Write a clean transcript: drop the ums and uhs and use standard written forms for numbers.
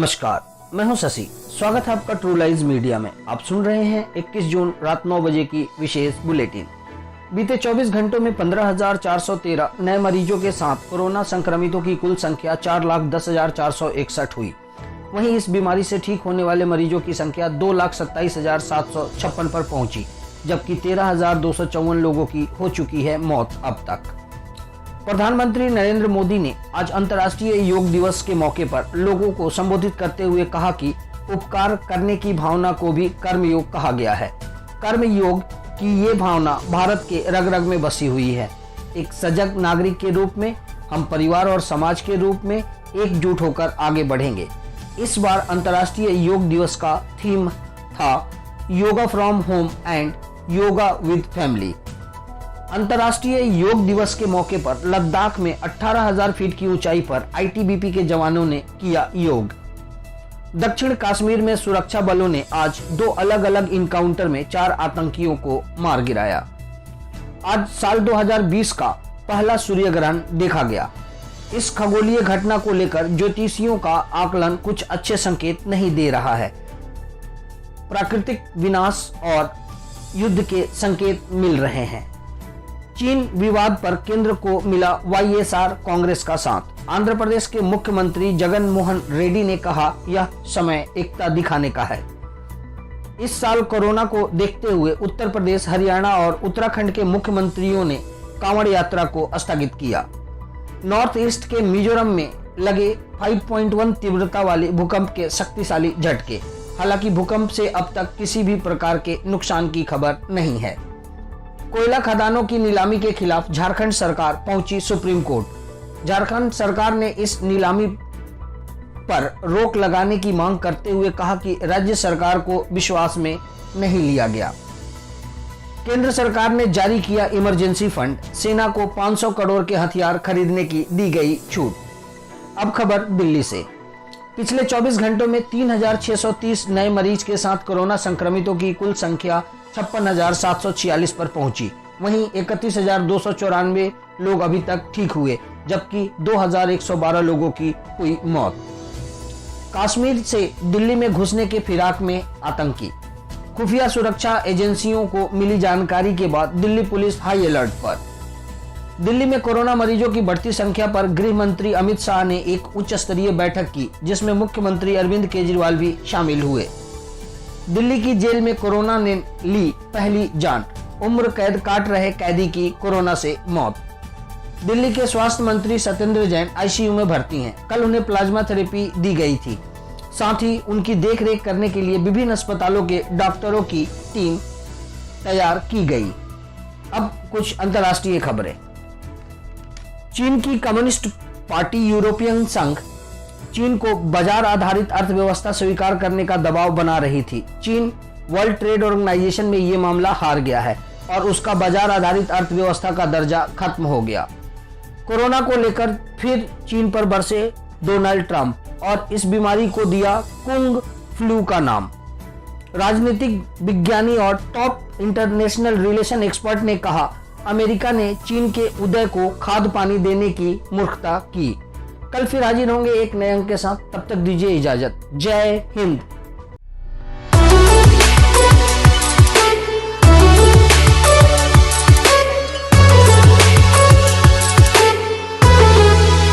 नमस्कार, मैं हूं शशि। स्वागत है आपका ट्रू लाइज मीडिया में। आप सुन रहे हैं 21 जून रात 9 बजे की विशेष बुलेटिन। बीते 24 घंटों में 15,413 नए मरीजों के साथ कोरोना संक्रमितों की कुल संख्या 4,10,461 हुई। वहीं इस बीमारी से ठीक होने वाले मरीजों की संख्या 2,27,756 पर पहुंची, जबकि 13,254 लोगों की हो चुकी है मौत अब तक। प्रधानमंत्री नरेंद्र मोदी ने आज अंतर्राष्ट्रीय योग दिवस के मौके पर लोगों को संबोधित करते हुए कहा कि उपकार करने की भावना को भी कर्मयोग कहा गया है। कर्मयोग की ये भावना भारत के रग रग में बसी हुई है। एक सजग नागरिक के रूप में हम परिवार और समाज के रूप में एकजुट होकर आगे बढ़ेंगे। इस बार अंतर्राष्ट्रीय योग दिवस का थीम था yoga from home and yoga with family. अंतर्राष्ट्रीय योग दिवस के मौके पर लद्दाख में 18,000 फीट की ऊंचाई पर आईटीबीपी के जवानों ने किया योग। दक्षिण कश्मीर में सुरक्षा बलों ने आज 2 अलग अलग इनकाउंटर में 4 आतंकियों को मार गिराया। आज साल 2020 का पहला सूर्य ग्रहण देखा गया। इस खगोलीय घटना को लेकर ज्योतिषियों का आकलन कुछ अच्छे संकेत नहीं दे रहा है। प्राकृतिक विनाश और युद्ध के संकेत मिल रहे हैं। चीन विवाद पर केंद्र को मिला वाईएसआर कांग्रेस का साथ। आंध्र प्रदेश के मुख्यमंत्री जगन मोहन रेड्डी ने कहा, यह समय एकता दिखाने का है। इस साल कोरोना को देखते हुए उत्तर प्रदेश, हरियाणा और उत्तराखंड के मुख्यमंत्रियों ने कांवड़ यात्रा को स्थगित किया। नॉर्थ ईस्ट के मिजोरम में लगे 5.1 तीव्रता वाले भूकंप के शक्तिशाली झटके। हालांकि भूकंप से अब तक किसी भी प्रकार के नुकसान की खबर नहीं है। कोयला खदानों की नीलामी के खिलाफ झारखंड सरकार पहुंची सुप्रीम कोर्ट। झारखंड सरकार ने इस नीलामी पर रोक लगाने की मांग करते हुए कहा कि राज्य सरकार को विश्वास में नहीं लिया गया। केंद्र सरकार ने जारी किया इमरजेंसी फंड। सेना को 500 करोड़ के हथियार खरीदने की दी गई छूट। अब खबर दिल्ली से। पिछले 24 घंटों में 3,630 नए मरीज के साथ कोरोना संक्रमितों की कुल संख्या 56,746 पर पहुंची। वहीं 31,294 लोग अभी तक ठीक हुए, जबकि 2,112 लोगों की हुई मौत। कश्मीर से दिल्ली में घुसने के फिराक में आतंकी। खुफिया सुरक्षा एजेंसियों को मिली जानकारी के बाद दिल्ली पुलिस हाई अलर्ट पर। दिल्ली में कोरोना मरीजों की बढ़ती संख्या पर गृह मंत्री अमित शाह ने एक उच्च स्तरीय बैठक की, जिसमें मुख्यमंत्री अरविंद केजरीवाल भी शामिल हुए। दिल्ली की जेल में कोरोना ने ली पहली जान। उम्र कैद काट रहे कैदी की कोरोना से मौत। दिल्ली के स्वास्थ्य मंत्री सत्येंद्र जैन आईसीयू में भर्ती हैं। कल उन्हें प्लाज्मा थेरेपी दी गई थी। साथ ही उनकी देखरेख करने के लिए विभिन्न अस्पतालों के डॉक्टरों की टीम तैयार की गई। अब कुछ अंतर्राष्ट्रीय खबरें। चीन की कम्युनिस्ट पार्टी यूरोपियन संघ चीन को बाजार आधारित अर्थव्यवस्था स्वीकार करने का दबाव बना रही थी। चीन वर्ल्ड ट्रेड ऑर्गेनाइजेशन में ये मामला हार गया है और उसका बाजार आधारित अर्थव्यवस्था का दर्जा खत्म हो गया। कोरोना को लेकर फिर चीन पर बरसे डोनाल्ड ट्रंप और इस बीमारी को दिया कुंग फ्लू का नाम। राजनीतिक विज्ञानी और टॉप इंटरनेशनल रिलेशन एक्सपर्ट ने कहा, अमेरिका ने चीन के उदय को खाद पानी देने की मूर्खता की। कल फिर हाजिर होंगे एक नए अंक के साथ। तब तक दीजिए इजाजत। जय हिंद।